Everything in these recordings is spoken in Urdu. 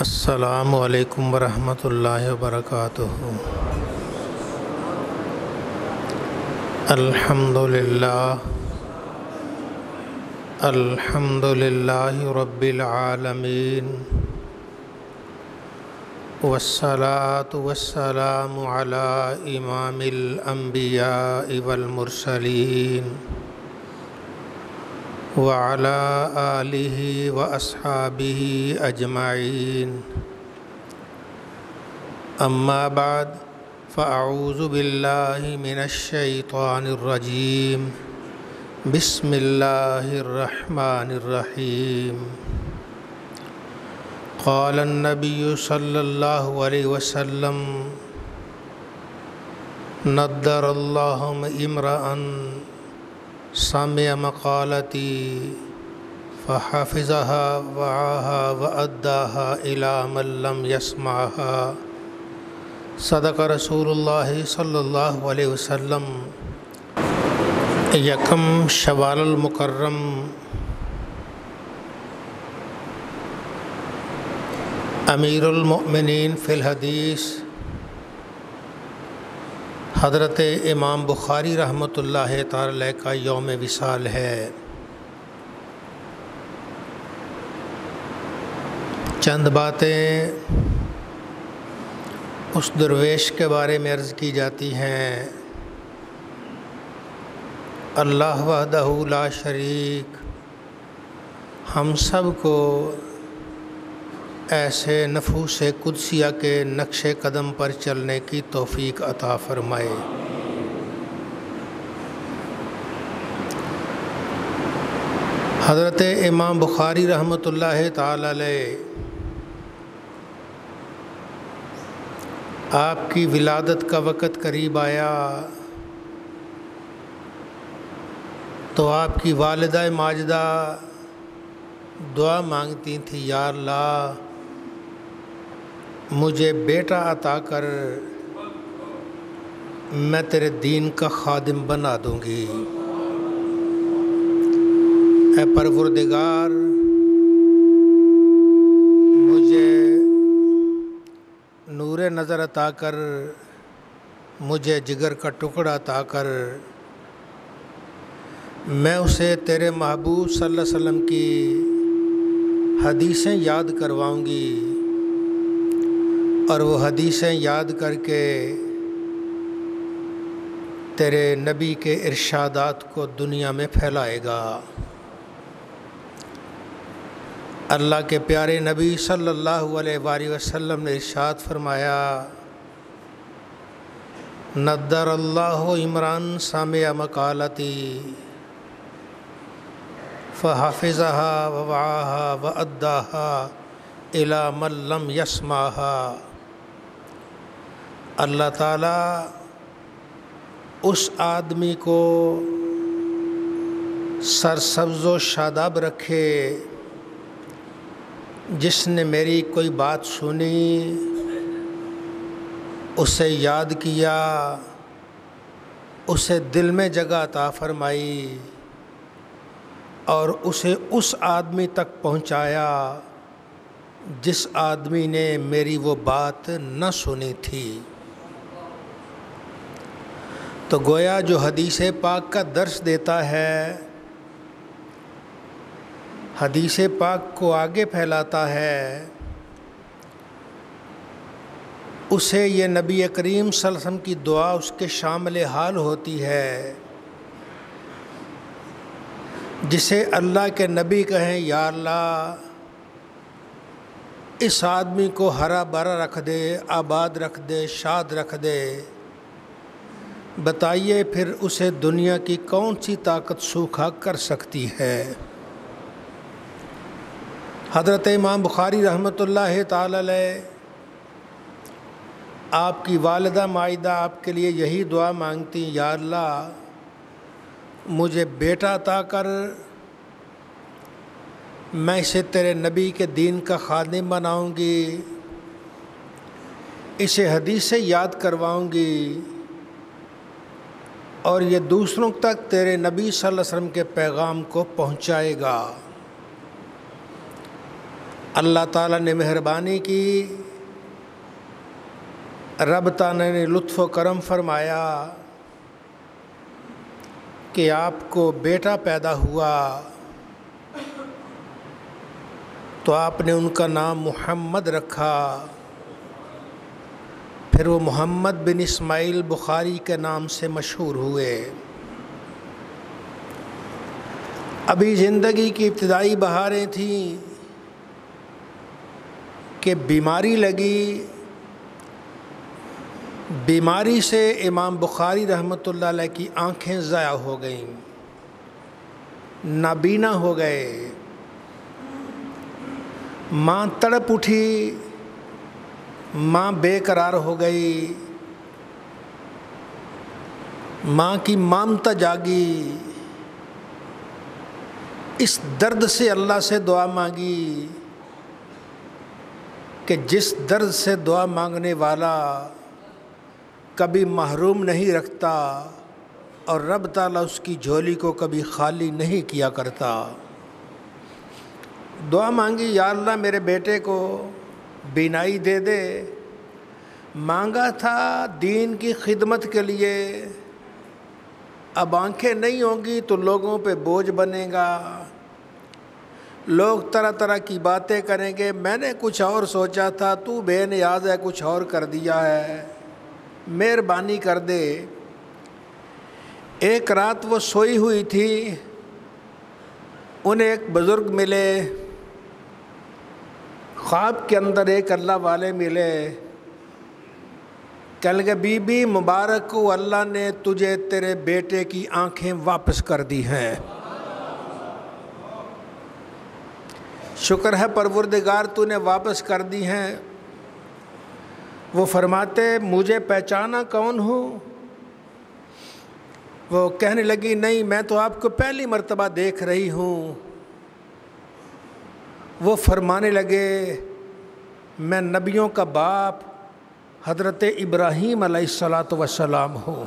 السلام علیکم ورحمۃ اللہ وبرکاتہ۔ الحمد للہ رب العالمین، والصلاة والسلام علی امام الانبیاء والمرسلین وعلى آلہ واصحابہ اجمعین، اما بعد فاعوذ باللہ من الشیطان الرجیم، بسم اللہ الرحمن الرحیم۔ قال النبی صلی اللہ علیہ وسلم، نضر اللہ امرأ سمع مقالتی فحفظها وعاها وأداها إلى من لم يسمعها، صدق رسول اللہ صلی اللہ علیہ وسلم۔ یکم شوال المکرم امیر المؤمنین فی الحدیث حضرت امام بخاری رحمۃ اللہ تعالی کا یوم وصال ہے۔ چند باتیں اس درویش کے بارے میں عرض کی جاتی ہیں۔ اللہ وحدہ لا شریک ہم سب کو ایسے نفوس قدسیہ کے نقش قدم پر چلنے کی توفیق عطا فرمائے۔ حضرت امام بخاری رحمۃ اللہ تعالی علیہ آپ کی ولادت کا وقت قریب آیا تو آپ کی والدہ ماجدہ دعا مانگتی تھی، یا اللہ مجھے بیٹا عطا کر، میں تیرے دین کا خادم بنا دوں گی۔ اے پروردگار مجھے نور نظر عطا کر، مجھے جگر کا ٹکڑا عطا کر، میں اسے تیرے محبوب صلی اللہ علیہ وسلم کی حدیثیں یاد کرواؤں گی اور وہ حدیثیں یاد کر کے تیرے نبی کے ارشادات کو دنیا میں پھیلائے گا۔ اللہ کے پیارے نبی صلی اللہ علیہ وآلہ وسلم نے ارشاد فرمایا، نضر اللہ امرأ سمع مقالتی فحفظها ووعاها وأداها إلى من لم يسمعها۔ اللہ تعالیٰ اس آدمی کو سرسبز و شاداب رکھے جس نے میری کوئی بات سنی، اسے یاد کیا، اسے دل میں جگہ عطا فرمائی اور اسے اس آدمی تک پہنچایا جس آدمی نے میری وہ بات نہ سنی تھی۔ تو گویا جو حدیث پاک کا درس دیتا ہے، حدیث پاک کو آگے پھیلاتا ہے، اسے یہ نبی کریم صلی اللہ علیہ وسلم کی دعا اس کے شامل حال ہوتی ہے، جسے اللہ کے نبی کہیں، یا اللہ اس آدمی کو ہرا بھرا رکھ دے، آباد رکھ دے، شاد رکھ دے، بتائیے پھر اسے دنیا کی کون سی طاقت سوکھا کر سکتی ہے۔ حضرت امام بخاری رحمۃ اللہ تعالی علیہ آپ کی والدہ مائدہ آپ کے لیے یہی دعا مانگتی، یا اللہ مجھے بیٹا عطا کر، میں اسے تیرے نبی کے دین کا خادم بناؤں گی، اسے حدیث سے یاد کرواؤں گی اور یہ دوسروں تک تیرے نبی صلی اللہ علیہ وسلم کے پیغام کو پہنچائے گا۔ اللہ تعالیٰ نے مہربانی کی، رب تعالیٰ نے لطف و کرم فرمایا کہ آپ کو بیٹا پیدا ہوا، تو آپ نے ان کا نام محمد رکھا۔ پھر وہ محمد بن اسماعیل بخاری کے نام سے مشہور ہوئے۔ ابھی زندگی کی ابتدائی بہاریں تھیں کہ بیماری لگی، بیماری سے امام بخاری رحمۃ اللہ علیہ کی آنکھیں ضائع ہو گئیں، نابینا ہو گئے۔ ماں تڑپ اٹھی، ماں بے قرار ہو گئی، ماں کی ممتا جاگی، اس درد سے اللہ سے دعا مانگی کہ جس درد سے دعا مانگنے والا کبھی محروم نہیں رکھتا اور رب تعالیٰ اس کی جھولی کو کبھی خالی نہیں کیا کرتا۔ دعا مانگی، یا اللہ میرے بیٹے کو بینائی دے دے۔ مانگا تھا دین کی خدمت کے لیے، اب آنکھیں نہیں ہوں گی تو لوگوں پہ بوجھ بنے گا، لوگ طرح طرح کی باتیں کریں گے، میں نے کچھ اور سوچا تھا، تو بے نیاز ہے، کچھ اور کر دیا ہے، مہربانی کر دے۔ ایک رات وہ سوئی ہوئی تھی، انہیں ایک بزرگ ملے، خواب کے اندر ایک اللہ والے ملے، کہنے لگے بی بی مبارک کو، اللہ نے تجھے تیرے بیٹے کی آنکھیں واپس کر دی ہیں۔ شکر ہے پروردگار تو نے واپس کر دی ہیں۔ وہ فرماتے مجھے پہچانا کون ہوں؟ وہ کہنے لگی نہیں، میں تو آپ کو پہلی مرتبہ دیکھ رہی ہوں۔ وہ فرمانے لگے میں نبیوں کا باپ حضرت ابراہیم علیہ السلام ہوں۔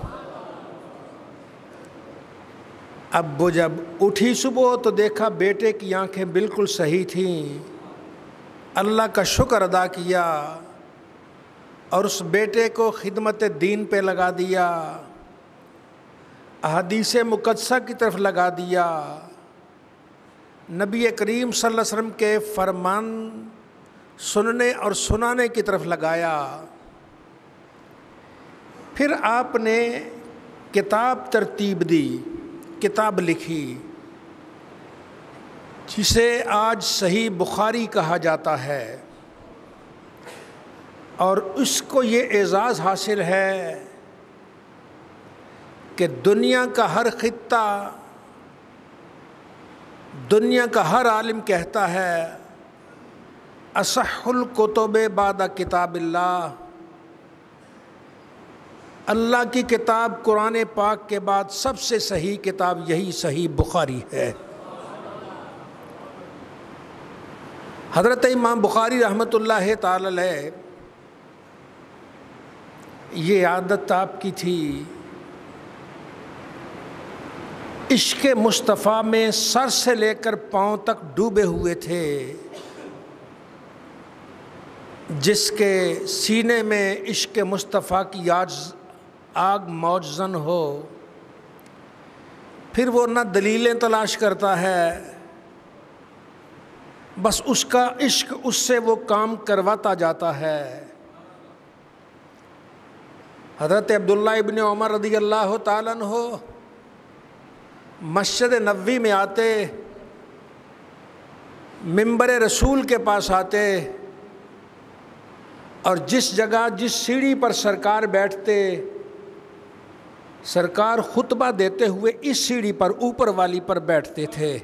اب وہ جب اٹھی صبح تو دیکھا بیٹے کی آنکھیں بالکل صحیح تھیں، اللہ کا شکر ادا کیا اور اس بیٹے کو خدمت دین پہ لگا دیا، احادیث مقدسہ کی طرف لگا دیا، نبی کریم صلی اللہ علیہ وسلم کے فرمان سننے اور سنانے کی طرف لگایا۔ پھر آپ نے کتاب ترتیب دی، کتاب لکھی جسے آج صحیح بخاری کہا جاتا ہے، اور اس کو یہ اعزاز حاصل ہے کہ دنیا کا ہر خطہ، دنیا کا ہر عالم کہتا ہے اصح الکتب بعد کتاب اللہ، اللہ کی کتاب قرآن پاک کے بعد سب سے صحیح کتاب یہی صحیح بخاری ہے۔ حضرت امام بخاری رحمۃ اللہ تعالی علیہ یہ عادت آپ کی تھی، عشق مصطفیٰ میں سر سے لے کر پاؤں تک ڈوبے ہوئے تھے۔ جس کے سینے میں عشق مصطفیٰ کی آگ موجزن ہو، پھر وہ نہ دلیلیں تلاش کرتا ہے، بس اس کا عشق اس سے وہ کام کرواتا جاتا ہے۔ حضرت عبداللہ ابن عمر رضی اللہ تعالیٰ عنہ مسجد نبوی میں آتے، منبر رسول کے پاس آتے، اور جس جگہ جس سیڑھی پر سرکار بیٹھتے، سرکار خطبہ دیتے ہوئے اس سیڑھی پر اوپر والی پر بیٹھتے تھے۔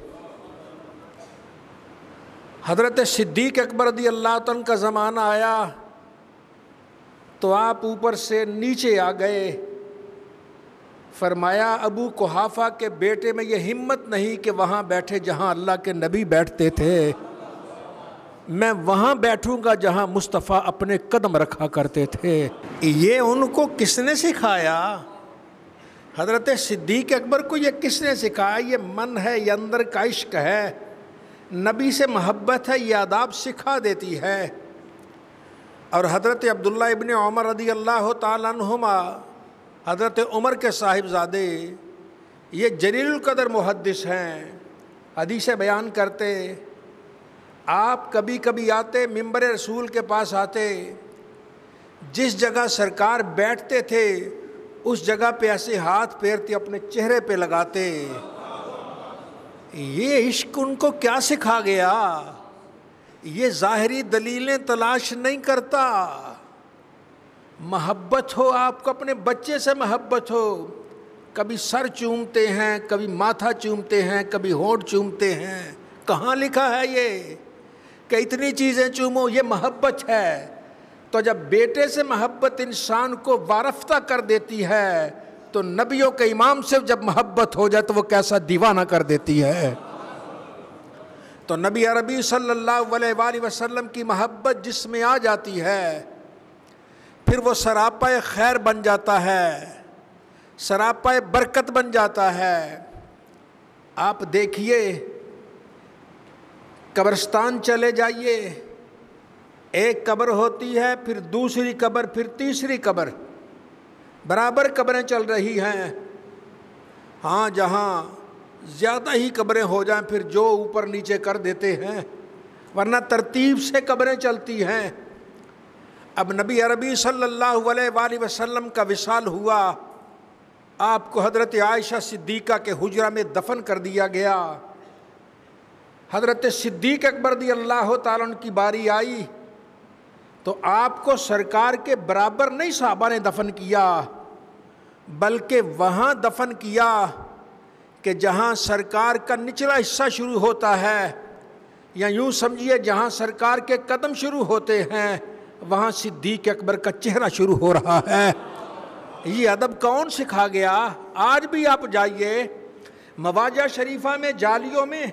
حضرت صدیق اکبر رضی اللہ عنہ کا زمانہ آیا تو آپ اوپر سے نیچے آ گئے، فرمایا ابو قحافہ کے بیٹے میں یہ ہمت نہیں کہ وہاں بیٹھے جہاں اللہ کے نبی بیٹھتے تھے، میں وہاں بیٹھوں گا جہاں مصطفیٰ اپنے قدم رکھا کرتے تھے۔ یہ ان کو کس نے سکھایا؟ حضرت صدیق اکبر کو یہ کس نے سکھایا؟ یہ من ہے، یہ اندر کا عشق ہے، نبی سے محبت ہے، یہ آداب سکھا دیتی ہے۔ اور حضرت عبداللہ ابن عمر رضی اللہ تعالیٰ عنہما، حضرت عمر کے صاحبزادے، یہ جلیل القدر محدث ہیں، حدیثیں بیان کرتے۔ آپ کبھی کبھی آتے، منبر رسول کے پاس آتے، جس جگہ سرکار بیٹھتے تھے اس جگہ پہ ایسے ہاتھ پھیرتے، اپنے چہرے پہ لگاتے۔ یہ عشق ان کو کیا سکھا گیا؟ یہ ظاہری دلیلیں تلاش نہیں کرتا۔ محبت ہو آپ کو، اپنے بچے سے محبت ہو، کبھی سر چومتے ہیں، کبھی ماتھا چومتے ہیں، کبھی ہونٹ چومتے ہیں۔ کہاں لکھا ہے یہ کہ اتنی چیزیں چومو؟ یہ محبت ہے۔ تو جب بیٹے سے محبت انسان کو وارفتہ کر دیتی ہے تو نبیوں کے امام سے جب محبت ہو جائے تو وہ کیسا دیوانہ کر دیتی ہے۔ تو نبی عربی صلی اللہ علیہ وآلہ وسلم کی محبت جس میں آ جاتی ہے پھر وہ سراپا خیر بن جاتا ہے، سراپا برکت بن جاتا ہے۔ آپ دیکھیے، قبرستان چلے جائیے، ایک قبر ہوتی ہے، پھر دوسری قبر، پھر تیسری قبر، برابر قبریں چل رہی ہیں۔ ہاں جہاں زیادہ ہی قبریں ہو جائیں پھر جو اوپر نیچے کر دیتے ہیں، ورنہ ترتیب سے قبریں چلتی ہیں۔ اب نبی عربی صلی اللہ علیہ وآلہ وسلم کا وصال ہوا، آپ کو حضرت عائشہ صدیقہ کے حجرہ میں دفن کر دیا گیا۔ حضرت صدیق اکبر رضی اللہ تعالیٰ عنہ کی باری آئی تو آپ کو سرکار کے برابر نہیں صحابہ نے دفن کیا، بلکہ وہاں دفن کیا کہ جہاں سرکار کا نچلا حصہ شروع ہوتا ہے، یا یوں سمجھیے جہاں سرکار کے قدم شروع ہوتے ہیں وہاں صدیق اکبر کا چہرہ شروع ہو رہا ہے۔ یہ ادب کون سکھا گیا؟ آج بھی آپ جائیے مواجہ شریفہ میں جالیوں میں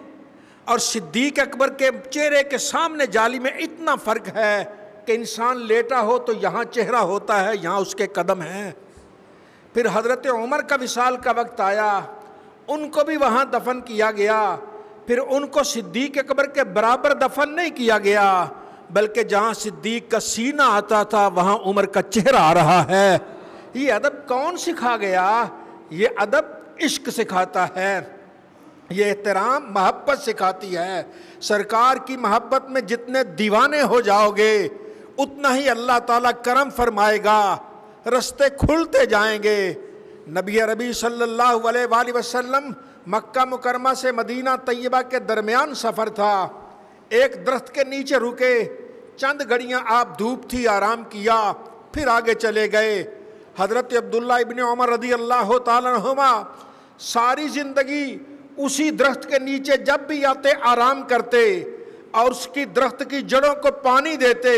اور صدیق اکبر کے چہرے کے سامنے جالی میں اتنا فرق ہے کہ انسان لیٹا ہو تو یہاں چہرہ ہوتا ہے، یہاں اس کے قدم ہیں۔ پھر حضرت عمر کا وصال کا وقت آیا، ان کو بھی وہاں دفن کیا گیا، پھر ان کو صدیق اکبر کے برابر دفن نہیں کیا گیا، بلکہ جہاں صدیق کا سینہ آتا تھا وہاں عمر کا چہرہ آ رہا ہے۔ یہ ادب کون سکھا گیا؟ یہ ادب عشق سکھاتا ہے، یہ احترام محبت سکھاتی ہے۔ سرکار کی محبت میں جتنے دیوانے ہو جاؤ گے اتنا ہی اللہ تعالیٰ کرم فرمائے گا، رستے کھلتے جائیں گے۔ نبی عربی صلی اللہ علیہ وآلہ وسلم مکہ مکرمہ سے مدینہ طیبہ کے درمیان سفر تھا، ایک درخت کے نیچے رکے، چند گھڑیاں آپ دھوپ تھی، آرام کیا، پھر آگے چلے گئے۔ حضرت عبداللہ ابن عمر رضی اللہ تعالیٰ عنہما ساری زندگی اسی درخت کے نیچے جب بھی آتے آرام کرتے اور اس کی درخت کی جڑوں کو پانی دیتے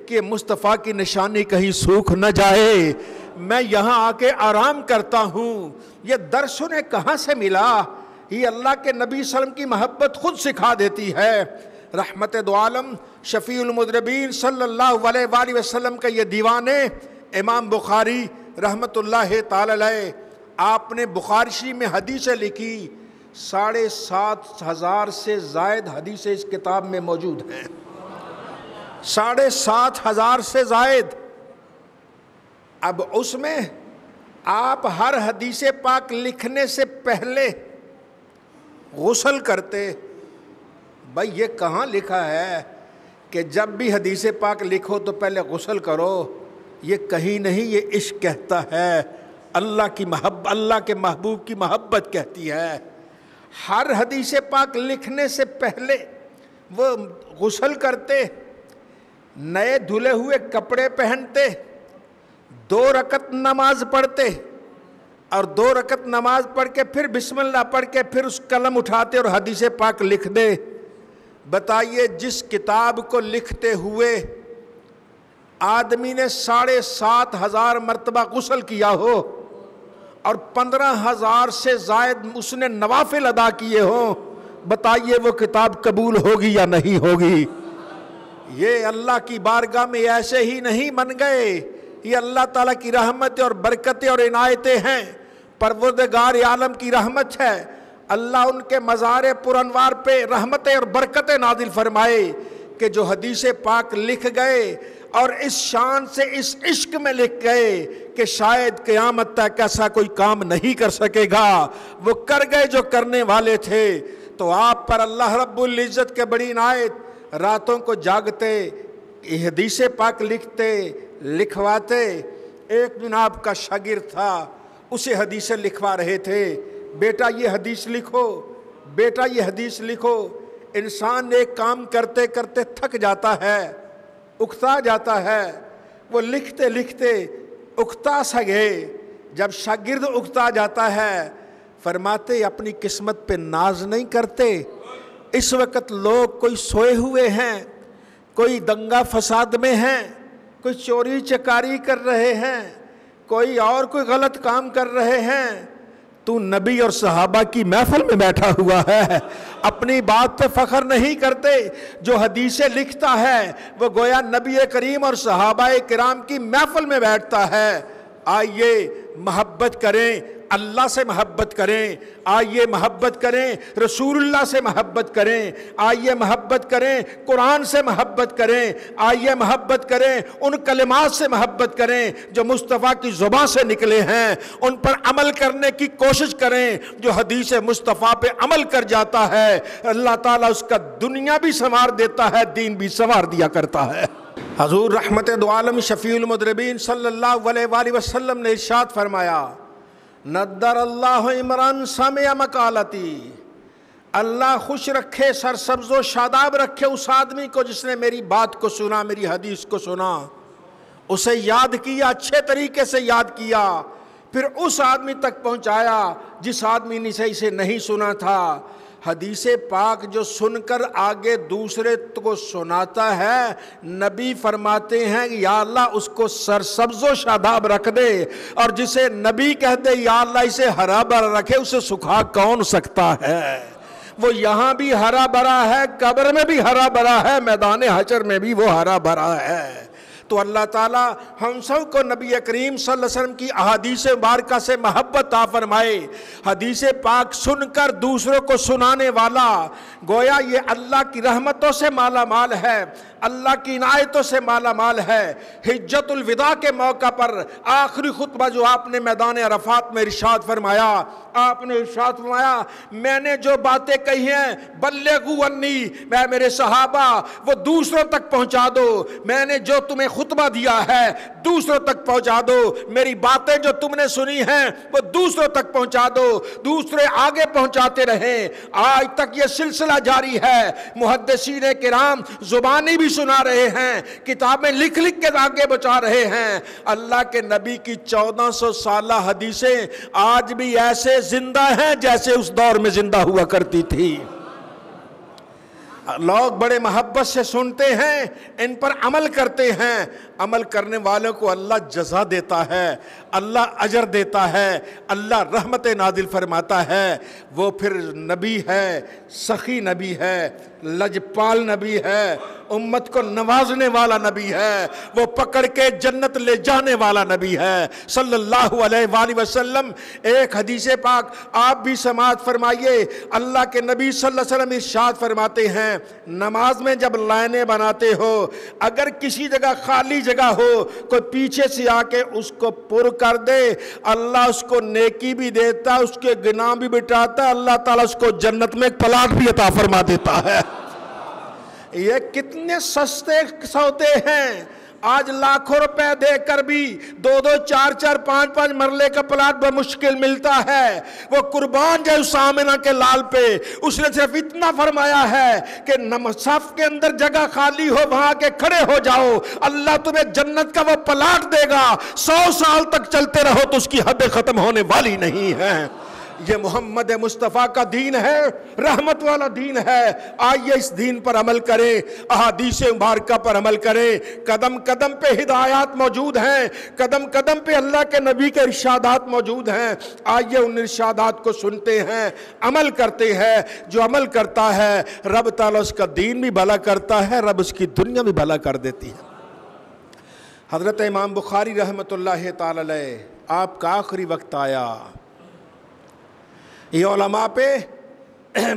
کہ مصطفیٰ کی نشانی کہیں سوکھ نہ جائے، میں یہاں آ کے آرام کرتا ہوں۔ یہ درس انہیں کہاں سے ملا؟ یہ اللہ کے نبی صلی اللہ علیہ وسلم کی محبت خود سکھا دیتی ہے۔ رحمت دو عالم شفیع المذنبین صلی اللہ علیہ وآلہ وسلم کا یہ دیوانے امام بخاری رحمت اللہ تعالی علیہ، آپ نے بخاری شریف میں حدیثیں لکھی، 7,500 سے زائد حدیثیں اس کتاب میں موجود ہیں، 7,500 سے زائد۔ اب اس میں آپ ہر حدیث پاک لکھنے سے پہلے غسل کرتے۔ بھائی یہ کہاں لکھا ہے کہ جب بھی حدیث پاک لکھو تو پہلے غسل کرو؟ یہ کہیں نہیں، یہ عشق کہتا ہے، اللہ کی محبت، اللہ کے محبوب کی محبت کہتی ہے۔ ہر حدیث پاک لکھنے سے پہلے وہ غسل کرتے، نئے دھلے ہوئے کپڑے پہنتے، 2 رکعت نماز پڑھتے، اور 2 رکعت نماز پڑھ کے پھر بسم اللہ پڑھ کے پھر اس قلم اٹھاتے اور حدیث پاک لکھ دے۔ بتائیے جس کتاب کو لکھتے ہوئے آدمی نے 7,500 مرتبہ غسل کیا ہو اور 15,000 سے زائد اس نے نوافل ادا کیے ہوں، بتائیے وہ کتاب قبول ہوگی یا نہیں ہوگی؟ یہ اللہ کی بارگاہ میں ایسے ہی نہیں بن گئے، یہ اللہ تعالیٰ کی رحمتیں اور برکتیں اور عنایتیں ہیں، پروردگار عالم کی رحمت ہے۔ اللہ ان کے مزار پر انوار پہ رحمتیں اور برکتیں نازل فرمائے کہ جو حدیث پاک لکھ گئے اور اس شان سے اس عشق میں لکھ گئے کہ شاید قیامت تک ایسا کوئی کام نہیں کر سکے گا، وہ کر گئے جو کرنے والے تھے۔ تو آپ پر اللہ رب العزت کے بڑی عنایت، راتوں کو جاگتے حدیث پاک لکھتے لکھواتے۔ ایک دن آپ کا شاگرد تھا، اسے حدیثیں لکھوا رہے تھے، بیٹا یہ حدیث لکھو، بیٹا یہ حدیث لکھو۔ انسان ایک کام کرتے کرتے تھک جاتا ہے، اکتا جاتا ہے، وہ لکھتے لکھتے اکتا سا گئے۔ جب شاگرد اکتا جاتا ہے فرماتے اپنی قسمت پہ ناز نہیں کرتے، اس وقت لوگ کوئی سوئے ہوئے ہیں، کوئی دنگا فساد میں ہیں، کوئی چوری چکاری کر رہے ہیں، کوئی اور کوئی غلط کام کر رہے ہیں، تو نبی اور صحابہ کی محفل میں بیٹھا ہوا ہے، اپنی بات پہ فخر نہیں کرتے۔ جو حدیثیں لکھتا ہے وہ گویا نبی کریم اور صحابہ کرام کی محفل میں بیٹھتا ہے۔ آئیے محبت کریں، اللہ سے محبت کریں، آئیے محبت کریں، رسول اللہ سے محبت کریں، آئیے محبت کریں، قرآن سے محبت کریں، آئیے محبت کریں، ان کلمات سے محبت کریں جو مصطفیٰ کی زبان سے نکلے ہیں، ان پر عمل کرنے کی کوشش کریں۔ جو حدیث مصطفیٰ پہ عمل کر جاتا ہے اللہ تعالیٰ اس کا دنیا بھی سنوار دیتا ہے، دین بھی سنوار دیا کرتا ہے۔ حضور رحمت دو عالم شفیع المذنبین صلی اللہ علیہ وآلہ وسلم نے ارشاد فرمایا، ندر اللہ عمران سمع مقالتی، اللہ خوش رکھے، سرسبز و شاداب رکھے اس آدمی کو جس نے میری بات کو سنا، میری حدیث کو سنا، اسے یاد کیا، اچھے طریقے سے یاد کیا، پھر اس آدمی تک پہنچایا جس آدمی نے اسے نہیں سنا تھا۔ حدیث پاک جو سن کر آگے دوسرے کو سناتا ہے، نبی فرماتے ہیں یا اللہ اس کو سرسبز و شاداب رکھ دے، اور جسے نبی کہہ دے یا اللہ اسے ہرا بھرا رکھے، اسے سکھا کون سکتا ہے؟ وہ یہاں بھی ہرا بھرا ہے، قبر میں بھی ہرا بھرا ہے، میدان حشر میں بھی وہ ہرا بھرا ہے۔ تو اللہ تعالیٰ ہم سب کو نبی کریم صلی اللہ علیہ وسلم کی احادیث مبارکہ سے محبت عطا فرمائے۔ حدیث پاک سن کر دوسروں کو سنانے والا گویا یہ اللہ کی رحمتوں سے مالا مال ہے، اللہ کی عنایتوں سے مالا مال ہے۔ حجت الوداع کے موقع پر آخری خطبہ جو آپ نے میدان عرفات میں ارشاد فرمایا، آپ نے ارشاد فرمایا میں نے جو باتیں کہی ہیں بلغوا انی، میں میرے صحابہ وہ دوسروں تک پہنچا دو، میں نے جو تمہیں خطبہ دیا ہے دوسروں تک پہنچا دو، میری باتیں جو تم نے سنی ہیں وہ دوسروں تک پہنچا دو، دوسرے آگے پہنچاتے رہیں۔ آج تک یہ سلسلہ جاری ہے، محدثین کرام زبانی بھی سنا رہے ہیں، کتابیں لکھ لکھ کے آگے بچا رہے ہیں۔ اللہ کے نبی کی 1400 سالہ حدیثیں آج بھی ایسے زندہ ہیں جیسے اس دور میں زندہ ہوا کرتی تھی۔ لوگ بڑے محبت سے سنتے ہیں، ان پر عمل کرتے ہیں، عمل کرنے والوں کو اللہ جزا دیتا ہے، اللہ اجر دیتا ہے، اللہ رحمت نازل فرماتا ہے۔ وہ پھر نبی ہے، سخی نبی ہے، لجپال نبی ہے، امت کو نوازنے والا نبی ہے، وہ پکڑ کے جنت لے جانے والا نبی ہے صلی اللہ علیہ وآلہ وسلم۔ ایک حدیث پاک آپ بھی سماعت فرمائیے، اللہ کے نبی صلی اللہ علیہ وسلم ارشاد فرماتے ہیں نماز میں جب لائنیں بناتے ہو، اگر کسی جگہ خالی جگہ ہو کوئی پیچھے سے آ کے اس کو پر کر دے، اللہ اس کو نیکی بھی دیتا ہے، اس کے گناہ بھی مٹاتا ہے، اللہ تعالیٰ اس کو جنت میں ایک پلاٹ بھی عطا فرما دیتا ہے۔ یہ کتنے سستے سوتے ہیں، آج لاکھوں روپے دے کر بھی 2 4 5 مرلے کا پلاٹ بمشکل ملتا ہے۔ وہ قربان جائے اس آمنہ کے لال پہ، اس نے صرف اتنا فرمایا ہے کہ صف کے اندر جگہ خالی ہو وہاں کے کھڑے ہو جاؤ، اللہ تمہیں جنت کا وہ پلاٹ دے گا، 100 سال تک چلتے رہو تو اس کی حد ختم ہونے والی نہیں ہے۔ یہ محمد مصطفیٰ کا دین ہے، رحمت والا دین ہے۔ آئیے اس دین پر عمل کریں، احادیث مبارکہ پر عمل کریں۔ قدم قدم پہ ہدایات موجود ہیں، قدم قدم پہ اللہ کے نبی کے ارشادات موجود ہیں۔ آئیے ان ارشادات کو سنتے ہیں، عمل کرتے ہیں۔ جو عمل کرتا ہے رب تعالیٰ اس کا دین بھی بھلا کرتا ہے، رب اس کی دنیا بھی بھلا کر دیتی ہے۔ حضرت امام بخاری رحمۃ اللہ تعالی علیہ، آپ کا آخری وقت آیا، یہ علماء پہ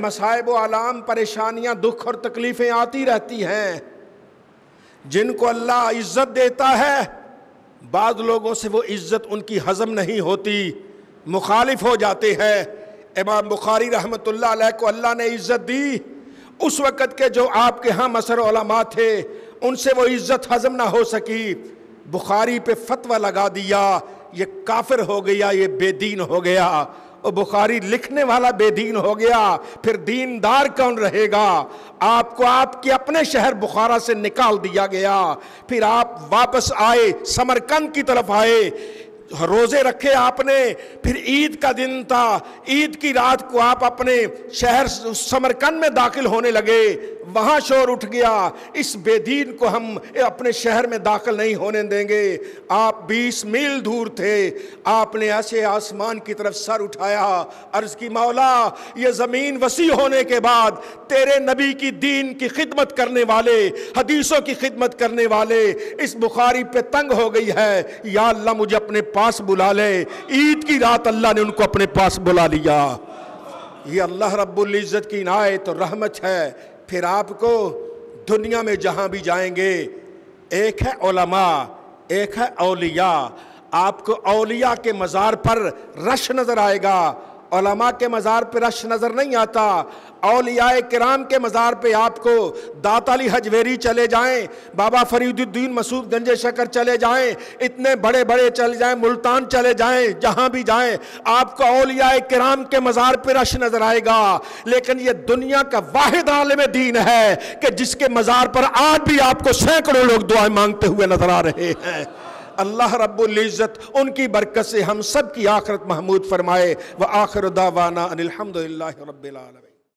مصائب و آلام، پریشانیاں، دکھ اور تکلیفیں آتی رہتی ہیں. جن کو اللہ عزت دیتا ہے بعض لوگوں سے وہ عزت ان کی ہضم نہیں ہوتی، مخالف ہو جاتے ہیں. امام بخاری رحمۃ اللہ علیہ کو اللہ نے عزت دی، اس وقت کے جو آپ کے ہاں مصر علماء تھے ان سے وہ عزت ہضم نہ ہو سکی. بخاری پہ فتویٰ لگا دیا، یہ کافر ہو گیا، یہ بے دین ہو گیا. اور بخاری لکھنے والا بے دین ہو گیا، پھر دیندار کون رہے گا؟ آپ کو آپ کے اپنے شہر بخارا سے نکال دیا گیا. پھر آپ واپس آئے، سمرقند کی طرف آئے، روزے رکھے آپ نے. پھر عید کا دن تھا، عید کی رات کو آپ اپنے شہر سمرقند میں داخل ہونے لگے. وہاں شور اٹھ گیا، اس بے دین کو ہم اپنے شہر میں داخل نہیں ہونے دیں گے. آپ 20 میل دور تھے، آپ نے ایسے آسمان کی طرف سر اٹھایا، عرض کی مولا یہ زمین وسیع ہونے کے بعد تیرے نبی کی دین کی خدمت کرنے والے، حدیثوں کی خدمت کرنے والے اس بخاری پہ تنگ ہو گئی ہے، یا اللہ مجھے اپنے پاس بلا لے. عید کی رات اللہ نے ان کو اپنے پاس بلا لیا. یہ اللہ رب العزت کی عنایت اور رحمت ہے. پھر آپ کو دنیا میں جہاں بھی جائیں گے، ایک ہے علماء، ایک ہے اولیاء. آپ کو اولیاء کے مزار پر رش نظر آئے گا، علماء کے مزار پہ رش نظر نہیں آتا. اولیاء کرام کے مزار پہ آپ کو داتا علی حجویری چلے جائیں، بابا فرید الدین مسعود گنج شکر چلے جائیں، اتنے بڑے بڑے چلے جائیں، ملتان چلے جائیں، جہاں بھی جائیں آپ کو اولیاء کرام کے مزار پہ رش نظر آئے گا. لیکن یہ دنیا کا واحد عالم دین ہے کہ جس کے مزار پر آج بھی آپ کو سینکڑوں لوگ دعائیں مانگتے ہوئے نظر آ رہے ہیں. اللہ رب العزت ان کی برکت سے ہم سب کی آخرت محمود فرمائے. وآخر دعوانا ان الحمدللہ رب العالمین.